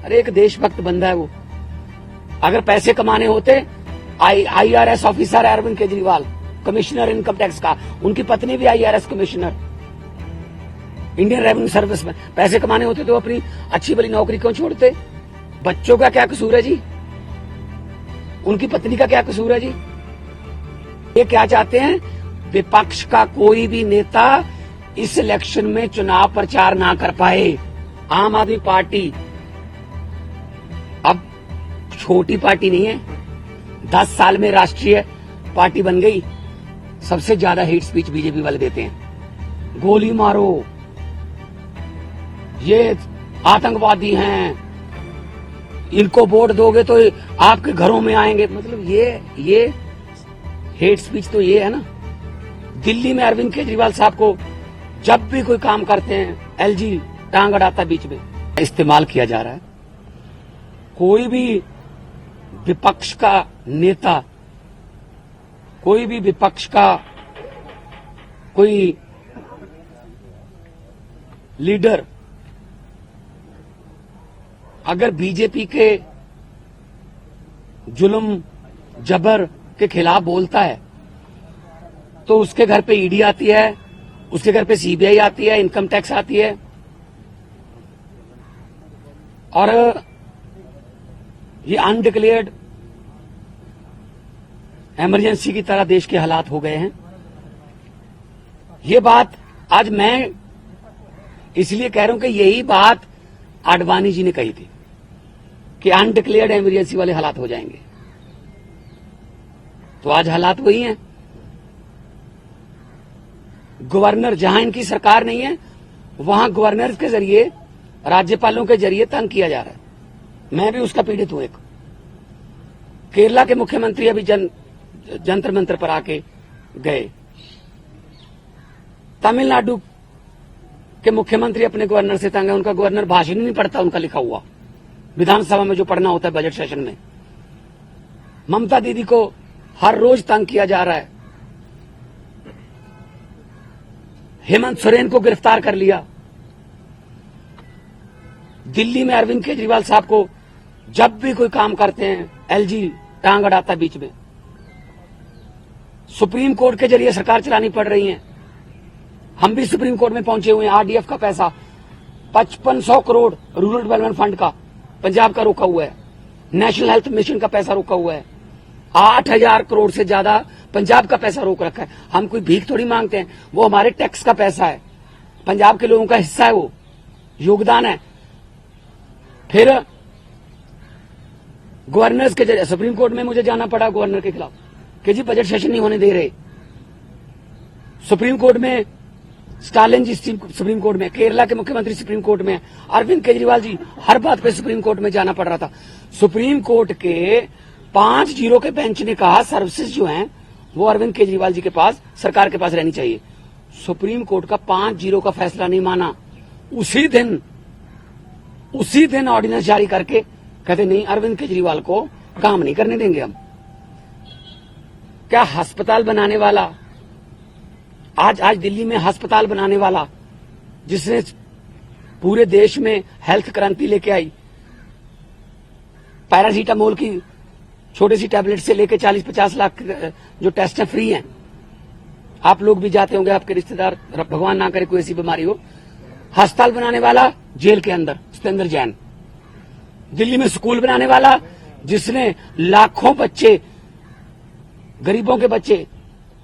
अरे एक देशभक्त बंदा है वो। अगर पैसे कमाने होते, IRS officer Arvind Kejriwal, commissioner income tax का, उनकी पत्नी भी IRS commissioner, Indian revenue service में, पैसे कमाने होते तो अपनी अच्छी भली नौकरी क्यों छोड़ते? बच्चों का क्या कसूर है जी? उनकी पत्नी का क्या कसूर है जी? ये क्या चाहते हैं? विपक्ष का कोई भी नेता इस इलेक्शन में चुनाव प्रचार ना कर पाए। आम आदमी पार्टी अब छोटी पार्टी नहीं है, 10 साल में राष्ट्रीय पार्टी बन गई। सबसे ज्यादा हेट स्पीच बीजेपी वाले देते हैं, गोली मारो, ये आतंकवादी हैं, इनको वोट दोगे तो आपके घरों में आएंगे। मतलब ये हेट स्पीच तो ये है ना। दिल्ली में अरविंद केजरीवाल साहब को जब भी कोई काम करते हैं, LG टांग अड़ाता बीच में, इस्तेमाल किया जा रहा है। कोई भी विपक्ष का नेता, कोई भी विपक्ष का कोई लीडर अगर बीजेपी के जुल्म जबर के खिलाफ बोलता है तो उसके घर पे ईडी आती है, उसके घर पे CBI आती है, इनकम टैक्स आती है। और ये अनडिक्लेयर्ड इमरजेंसी की तरह देश के हालात हो गए हैं। ये बात आज मैं इसलिए कह रहा हूं कि यही बात आडवाणी जी ने कही थी कि अनडिक्लेयर्ड इमरजेंसी वाले हालात हो जाएंगे। तो आज हालात वही हैं। गवर्नर, जहां इनकी सरकार नहीं है वहां गवर्नर के जरिए, राज्यपालों के जरिए तंग किया जा रहा है। मैं भी उसका पीड़ित हूं। एक केरला के मुख्यमंत्री अभी जंतर मंतर पर आके गए। तमिलनाडु के मुख्यमंत्री अपने गवर्नर से तंग है। उनका गवर्नर भाषण ही नहीं पढ़ता, उनका लिखा हुआ विधानसभा में जो पढ़ना होता है बजट सेशन में। ममता दीदी को हर रोज तंग किया जा रहा है। हेमंत सोरेन को गिरफ्तार कर लिया। दिल्ली में अरविंद केजरीवाल साहब को जब भी कोई काम करते हैं, LG टांग अड़ाता बीच में। सुप्रीम कोर्ट के जरिए सरकार चलानी पड़ रही है। हम भी सुप्रीम कोर्ट में पहुंचे हुए हैं। RDF का पैसा 5500 करोड़ रूरल डेवलपमेंट फंड का पंजाब का रोका हुआ है। नेशनल हेल्थ मिशन का पैसा रोका हुआ है। 8000 करोड़ से ज्यादा पंजाब का पैसा रोक रखा है। हम कोई भीख थोड़ी मांगते हैं, वो हमारे टैक्स का पैसा है, पंजाब के लोगों का हिस्सा है, वो योगदान है। फिर गवर्नर्स के जरिए सुप्रीम कोर्ट में मुझे जाना पड़ा गवर्नर के खिलाफ कि जी बजट सेशन नहीं होने दे रहे। सुप्रीम कोर्ट में स्टालिन जी सुप्रीम कोर्ट में, केरला के मुख्यमंत्री सुप्रीम कोर्ट में, अरविंद केजरीवाल जी, हर बात पे सुप्रीम कोर्ट में जाना पड़ रहा था। सुप्रीम कोर्ट के 5-0 के बेंच ने कहा सर्विसेज जो हैं वो अरविंद केजरीवाल जी के पास, सरकार के पास रहनी चाहिए। सुप्रीम कोर्ट का 5-0 का फैसला नहीं माना। उसी दिन ऑर्डिनेंस जारी करके कहते नहीं, अरविंद केजरीवाल को काम नहीं करने देंगे हम। क्या अस्पताल बनाने वाला, आज दिल्ली में अस्पताल बनाने वाला, जिसने पूरे देश में हेल्थ क्रांति लेके आई, पैरासीटामोल की छोटी सी टैबलेट से लेके 40-50 लाख जो टेस्ट हैं फ्री हैं। आप लोग भी जाते होंगे, आपके रिश्तेदार, भगवान ना करे कोई ऐसी बीमारी हो। अस्पताल बनाने वाला जेल के अंदर सत्येंद्र जैन। दिल्ली में स्कूल बनाने वाला, जिसने लाखों बच्चे, गरीबों के बच्चे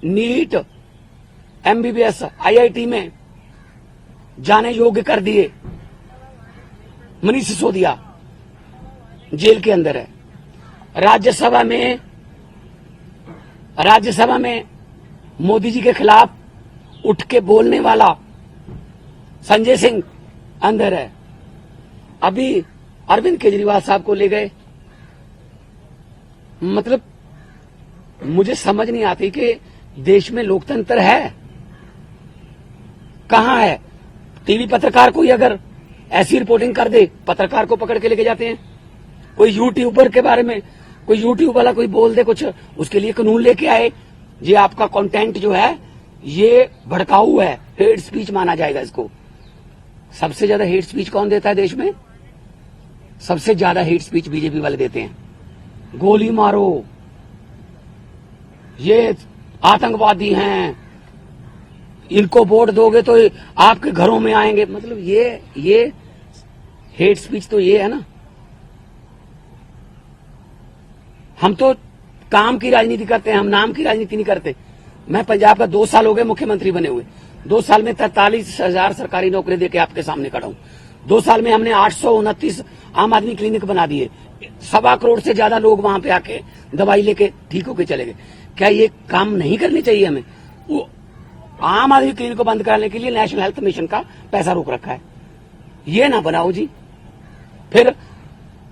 नीट, MBBS, IIT में जाने योग्य कर दिए, मनीष सिसोदिया जेल के अंदर है। राज्यसभा में मोदी जी के खिलाफ उठ के बोलने वाला संजय सिंह अंदर है। अभी अरविंद केजरीवाल साहब को ले गए। मतलब मुझे समझ नहीं आती कि देश में लोकतंत्र है कहां है। टीवी पत्रकार कोई अगर ऐसी रिपोर्टिंग कर दे, पत्रकार को पकड़ के लेके जाते हैं। कोई यूट्यूबर के बारे में, कोई यूट्यूब वाला कोई बोल दे कुछ, उसके लिए कानून लेके आए, ये आपका कंटेंट जो है ये भड़काऊ है, हेट स्पीच माना जाएगा इसको। सबसे ज्यादा हेट स्पीच कौन देता है देश में? सबसे ज्यादा हेट स्पीच बीजेपी वाले देते हैं। गोली मारो, ये आतंकवादी हैं, इनको वोट दोगे तो आपके घरों में आएंगे। मतलब ये हेट स्पीच तो ये है ना। हम तो काम की राजनीति करते हैं, हम नाम की राजनीति नहीं करते। मैं पंजाब का 2 साल हो गए मुख्यमंत्री बने हुए। 2 साल में 43,000 सरकारी नौकरी देके आपके सामने खड़ा हूं। 2 साल में हमने 829 आम आदमी क्लिनिक बना दिए। 1.25 करोड़ से ज्यादा लोग वहां पे आके दवाई लेके ठीक होके चले गए। क्या ये काम नहीं करने चाहिए हमें? वो आम आदमी क्लिनिक को बंद कराने के लिए नेशनल हेल्थ मिशन का पैसा रोक रखा है। ये ना बनाओ जी। फिर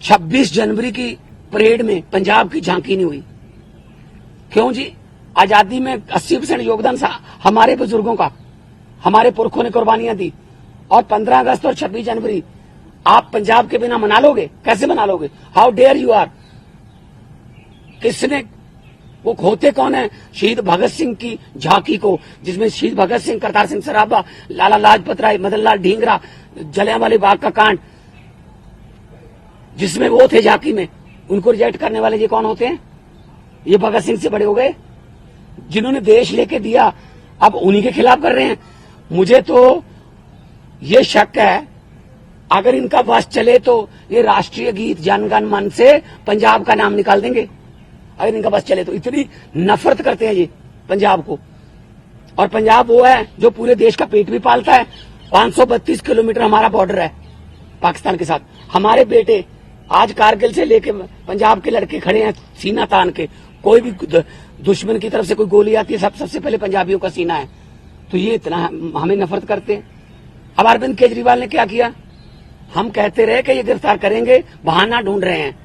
26 जनवरी की परेड में पंजाब की झांकी नहीं हुई। क्यों जी? आजादी में 80% योगदान हमारे बुजुर्गों का, हमारे पुरखों ने कुर्बानियां दी। और 15 अगस्त और 26 जनवरी आप पंजाब के बिना मना लोगे? कैसे मना लोगे? How dare you are. किसने, वो होते कौन है शहीद भगत सिंह की झांकी को, जिसमें शहीद भगत सिंह, करतार सिंह सराभा, लाला लाजपत राय, मदन लाल ढींगरा, जलियांवाला बाग का कांड, जिसमें वो थे झांकी में, उनको रिजेक्ट करने वाले ये कौन होते हैं? ये भगत सिंह से बड़े हो गए, जिन्होंने देश लेके दिया। अब उन्हीं के खिलाफ कर रहे हैं। मुझे तो ये शक है, अगर इनका बस चले तो ये राष्ट्रीय गीत जन गण मन से पंजाब का नाम निकाल देंगे। अगर इनका बस चले तो इतनी नफरत करते हैं ये पंजाब को। और पंजाब वो है जो पूरे देश का पेट भी पालता है। 532 किलोमीटर हमारा बॉर्डर है पाकिस्तान के साथ। हमारे बेटे आज कारगिल से लेके पंजाब के लड़के खड़े हैं सीना तान के। कोई भी दुश्मन की तरफ से कोई गोली आती है, सबसे पहले पंजाबियों का सीना है। तो ये इतना हमें नफरत करते हैं। अब अरविंद केजरीवाल ने क्या किया? हम कहते रहे कि ये गिरफ्तार करेंगे, बहाना ढूंढ रहे हैं।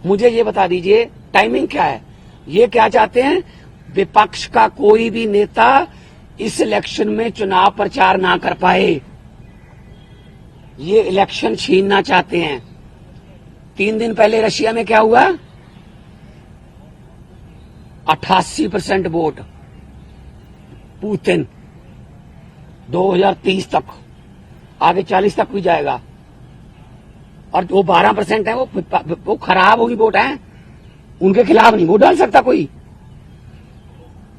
मुझे ये बता दीजिए टाइमिंग क्या है? ये क्या चाहते हैं? विपक्ष का कोई भी नेता इस इलेक्शन में चुनाव प्रचार ना कर पाए। ये इलेक्शन छीनना चाहते हैं। 3 दिन पहले रशिया में क्या हुआ? 88% वोट पुतिन। 2030 तक, आगे 40 तक भी जाएगा। और वो 12% है, वो खराब होगी वोट है, उनके खिलाफ नहीं वोट डाल सकता कोई।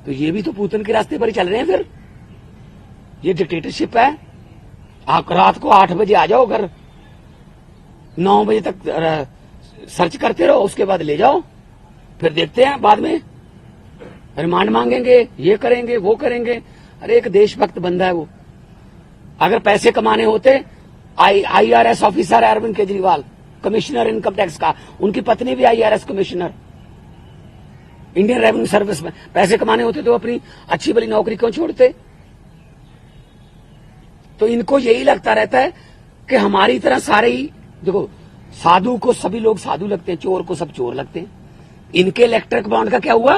तो ये भी तो पुतिन के रास्ते पर ही चल रहे हैं। फिर ये डिक्टेटरशिप है। आप रात को 8 बजे आ जाओ घर, 9 बजे तक सर्च करते रहो, उसके बाद ले जाओ, फिर देखते हैं बाद में रिमांड मांगेंगे, ये करेंगे वो करेंगे। अरे एक देशभक्त बंदा है वो। अगर पैसे कमाने होते, IRS ऑफिसर है Arvind Kejriwal, commissioner income tax का, उनकी पत्नी भी IRS commissioner, Indian revenue service में। पैसे कमाने होते तो अपनी अच्छी भली नौकरी क्यों छोड़ते? तो इनको यही लगता रहता है कि हमारी तरह सारे ही, देखो साधु को सभी लोग साधु लगते हैं, चोर को सब चोर लगते हैं। इनके इलेक्ट्रिक बॉन्ड का क्या हुआ?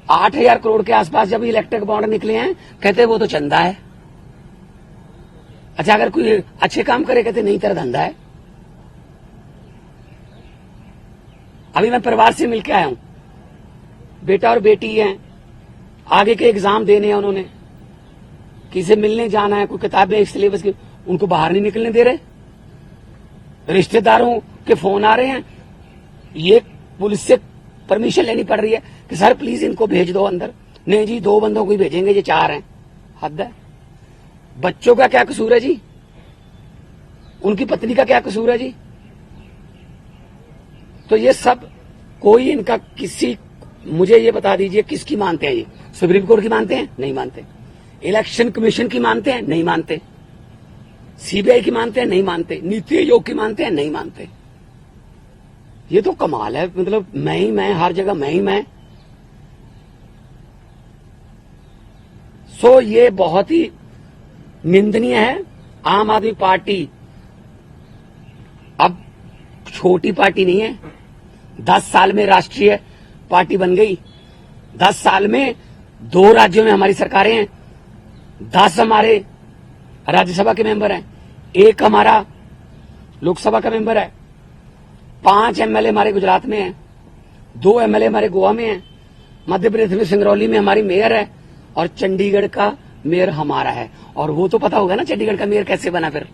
8,000 करोड़ के आसपास जब इलेक्ट्रिक बॉन्ड निकले हैं, कहते वो तो चंदा है। अच्छा, अगर कोई अच्छे काम करे कहते नहीं तेरा धंधा है। अभी मैं परिवार से मिलके आया हूं, बेटा और बेटी हैं, आगे के एग्जाम देने हैं उन्होंने, किसी मिलने जाना है, कोई किताबें सिलेबस की, उनको बाहर नहीं निकलने दे रहे। रिश्तेदारों के फोन आ रहे हैं, ये पुलिस से परमिशन लेनी पड़ रही है कि सर प्लीज इनको भेज दो अंदर। नहीं जी, 2 बंदों को ही भेजेंगे, ये 4 हैं। हद है। बच्चों का क्या कसूर है जी? उनकी पत्नी का क्या कसूर है जी? तो ये सब कोई इनका किसी, मुझे ये बता दीजिए किसकी मानते हैं ये? सुप्रीम कोर्ट की मानते हैं? नहीं मानते। इलेक्शन कमीशन की मानते हैं? नहीं मानते। CBI की मानते हैं? नहीं मानते। नीति आयोग की मानते हैं? नहीं मानते। ये तो कमाल है। मतलब मैं ही मैं, हर जगह मैं ही मैं। सो ये बहुत ही निंदनीय है। आम आदमी पार्टी अब छोटी पार्टी नहीं है। 10 साल में राष्ट्रीय पार्टी बन गई। 10 साल में 2 राज्यों में हमारी सरकारें हैं। 10 हमारे राज्यसभा के मेंबर हैं, 1 हमारा लोकसभा का मेंबर है, 5 MLA हमारे गुजरात में हैं, 2 MLA हमारे गोवा में हैं, मध्य प्रदेश में सिंगरौली में हमारी मेयर है, और चंडीगढ़ का मेयर हमारा है। और वो तो पता होगा ना चंडीगढ़ का मेयर कैसे बना फिर।